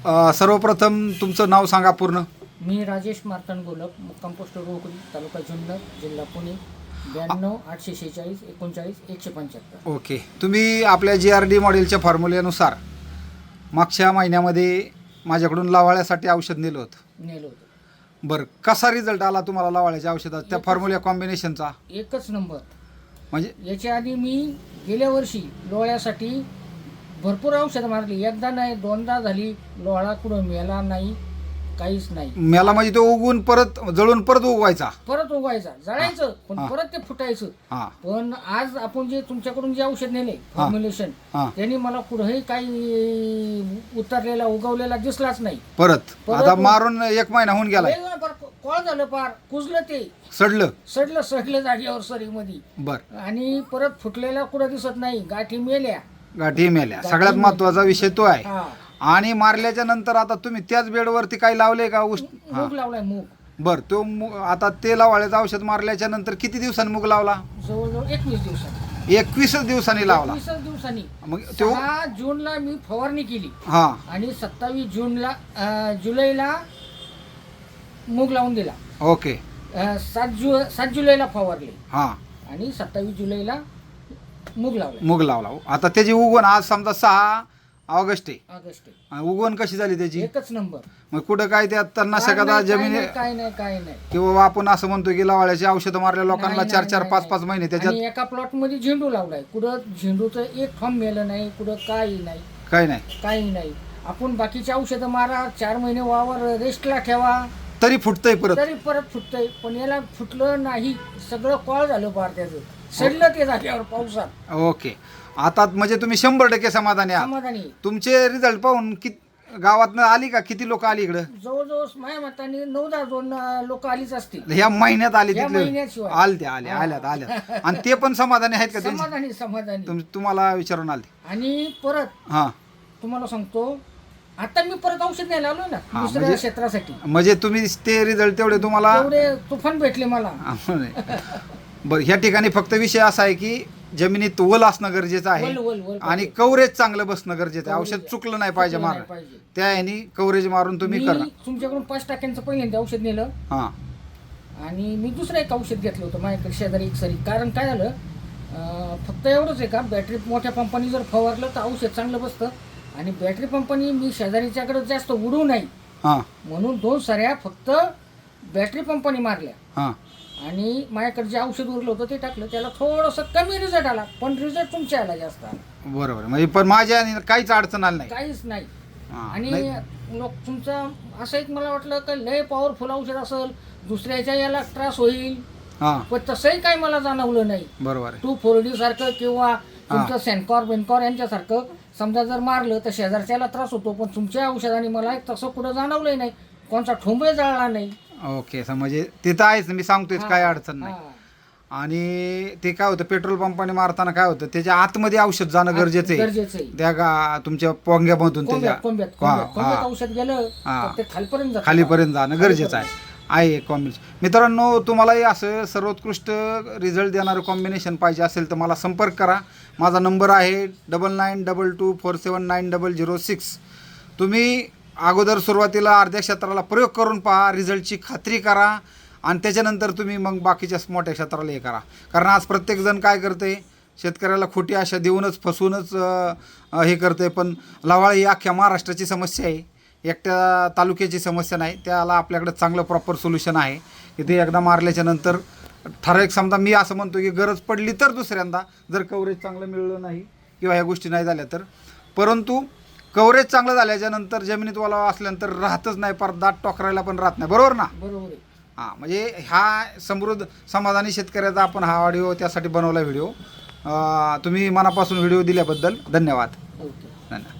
सर्वप्रथम तुमचं नाव सांगा पूर्ण. मी राजेश मार्तंड गोलक, मुक्काम पोस्ट रोकडी, तालुका जुन्नर, जिल्हा पुणे, 92 846 39 175. ओके. तुम्ही आपल्या GRD मॉडेलच्या फॉर्म्युल्यानुसार मागच्या महिन्यामध्ये माझ्याकडून लावाळ्यासाठी औषध नेलं होतं. बरं, कसा रिझल्ट आला तुम्हाला लावाळ्याच्या औषधात त्या फॉर्म्युल्या कॉम्बिनेशनचा? एकच नंबर. म्हणजे याच्या आधी मी गेल्या वर्षी लोळ्यासाठी भरपूर औषधं मारली, एकदा नाही दोनदा झाली. लोळा कुठं मेला नाही, काहीच नाही. मला म्हणजे तो उगवून परत जळून परत उगवायचा, परत उगवायचा, जळायचं पण हा. परत ते फुटायचं. हां पण आज आपण जे तुमच्याकडून जे औषध नेले फॉर्म्युलेशन, हां त्यांनी मला कुठंही काही उतरलेला उगवलेला दिसलाच नाही. परत आता मारून 1 महिना होऊन गेलाय. कॉळ झालं, पार कुजलं, ते सडलं सडलं जागेवर सरीमध्ये. बरं, आणि परत फुटलेला कुठं दिसत नाही, गाठी मेल्या. गाठी मेल्या. सगळ्यात महत्वाचा विषय तो आहे. हा, आणि मारल्याच्या नंतर आता तुम्ही त्याच बेडवरती काही लावले का? मूग लावलाय, मूग. बर, तो आता ते लावाळ्याचं औषध मारल्याच्या नंतर किती दिवसांनी मूग लावला? जवळजवळ 21 दिवसांनी. 21 दिवसांनी लावला. 21 दिवसांनी. मग तो 6 जूनला मी फवारणी केली हा आणि 27 जुलैला मूग लावून दिला. ओके. 7 जुलैला फवारले हा आणि 27 जुलैला मूग लावला. मूग लावला. आता त्याची उगवण आज समजा 6 ऑगस्ट आहे. ऑगस्ट. उगवण कशी झाली त्याची? एकच नंबर. मग कुठं काय त्या तणनाशकाचा जमीन काय नाही. किंवा आपण असं म्हणतो की लावाळ्याची औषधं मारल्या लोकांना नाही, 4-4, नाही, 5-5 महिने त्याच्यात आणि एका प्लॉट मध्ये झेंडू लावलाय. कुठं झेंडूचं एक थंब मेलं नाही, कुठं काही नाही. काही नाही. आपण बाकीची औषधं मारा, 4 महिने वावर रेस्टला ठेवा, तरी फुटतंय परत. तरी परत फुटतंय. पण याला फुटलं नाही, सगळं कॉळ झालं पार, त्याचं सडलं ते जागेवर पावसात. ओके. आता म्हणजे तुम्ही 100% समाधानी आहात. समाधानी. तुमचे रिझल्ट पाहून गावातनं आली का? किती लोक आली इकडं? जवळजवळ माझ्या मताने 9-10 लोक आलीच असतील. ह्या महिन्यात आली? या तिथले महिन्याशिवाय. आल्यात. आणि ते पण समाधानी आहेत का? त्यांचे समाधानी. तुम्हाला विचारून आले? आणि परत हा तुम्हाला सांगतो, आता मी परत औषध नाही लावलं ना हा, दुसऱ्या क्षेत्रासाठी. म्हणजे तुम्ही ते रिझल्ट तेवढे तुम्हाला तेवढे तुफान भेटले मला. बरं, ह्या ठिकाणी फक्त विषय असा आहे की जमिनीत वल असणं गरजेचं आहे वल आणि कव्हरेज चांगलं बसणं गरजेचं आहे. औषध चुकलं नाही पाहिजे मार, त्या ह्यानी कव्हरेज मारून तुम्ही करा. तुमच्याकडून 5% पहिल्यांदा औषध नेलं हा आणि मी दुसरं एक औषध घेतलं होतं माझ्याकडे शेजारी एक सरी. कारण काय झालं, फक्त एवढंच आहे का, बॅटरी मोठ्या पंपानी जर फवारलं तर औषध चांगलं बसतं. आणि बॅटरी पंपानी मी शेजारीच्याकडे जास्त उडू नाही हा म्हणून 2 साऱ्या फक्त बॅटरी पंपानी मारल्या. हा आणि माझ्याकडे जे औषध उरलं होतं ते टाकलं. त्याला थोडंसं कमी रिझल्ट आला, पण रिझल्ट तुमच्या आला जास्त आला. बरोबर. म्हणजे पण माझ्या काहीच अडचण आली नाही. काहीच नाही. हा, आणि नाही. लोक तुमचं असं एक मला वाटलं की लय पॉवरफुल औषध असेल, दुसऱ्याच्या याला त्रास होईल, हा पण तसंही काही मला जाणवलं नाही. बरोबर आहे. 2,4-D सारखं किंवा तुमचं सेनकॉर यांच्यासारखं समजा जर मारलं तर शेजारच्याला त्रास होतो, पण तुमच्या औषधाने मला तसं कुठं जाणवलंही नाही, कोणता ठोंबही जळला नाही. ओके. म्हणजे तिथं आहेच, मी सांगतोय काय अडचण नाही. हा. आणि ते काय होतं, पेट्रोल पंपाने मारताना काय होतं, त्याच्या आतमध्ये औषध जाणं गरजेचं आहे. त्या तुमच्या पोंग्यामधून कोंब्यात औषध गेलं तर ते खालीपर्यंत जाणं गरजेचं आहे एक कॉम्बिनेशन. मित्रांनो, तुम्हालाही असं सर्वोत्कृष्ट रिझल्ट देणारं कॉम्बिनेशन पाहिजे असेल तर मला संपर्क करा. माझा नंबर आहे 9922479006. तुम्ही अगोदर सुरुवातीला अर्ध्या क्षेत्राला प्रयोग करून पहा, रिझल्टची खात्री करा आणि त्याच्यानंतर तुम्ही मग बाकीच्या मोठ्या क्षेत्राला हे करा. कारण आज प्रत्येकजण काय करते, शेतकऱ्याला खोटी आशा देऊनच फसवूनच हे करते. पण लावाळ ही अख्ख्या महाराष्ट्राची समस्या आहे, एकट्या तालुक्याची समस्या नाही. त्याला आपल्याकडे चांगलं प्रॉपर सोल्युशन आहे की ते एकदा मारल्याच्या नंतर ठराविक समजा मी असं म्हणतो की गरज पडली तर दुसऱ्यांदा, जर कव्हरेज चांगलं मिळलं नाही किंवा ह्या गोष्टी नाही झाल्या तर, परंतु कव्हरेज चांगलं झाल्याच्या नंतर जमिनीत ओलावा असल्यानंतर राहतच नाही, पर दाट टोकरायला पण राहत नाही. बरोबर ना? बरोबर आहे. हां, म्हणजे हा समृद्ध समाधानी शेतकऱ्याचा आपण हा ऑडिओ त्यासाठी बनवला व्हिडिओ. तुम्ही मनापासून व्हिडिओ दिल्याबद्दल धन्यवाद. ओके. धन्यवाद.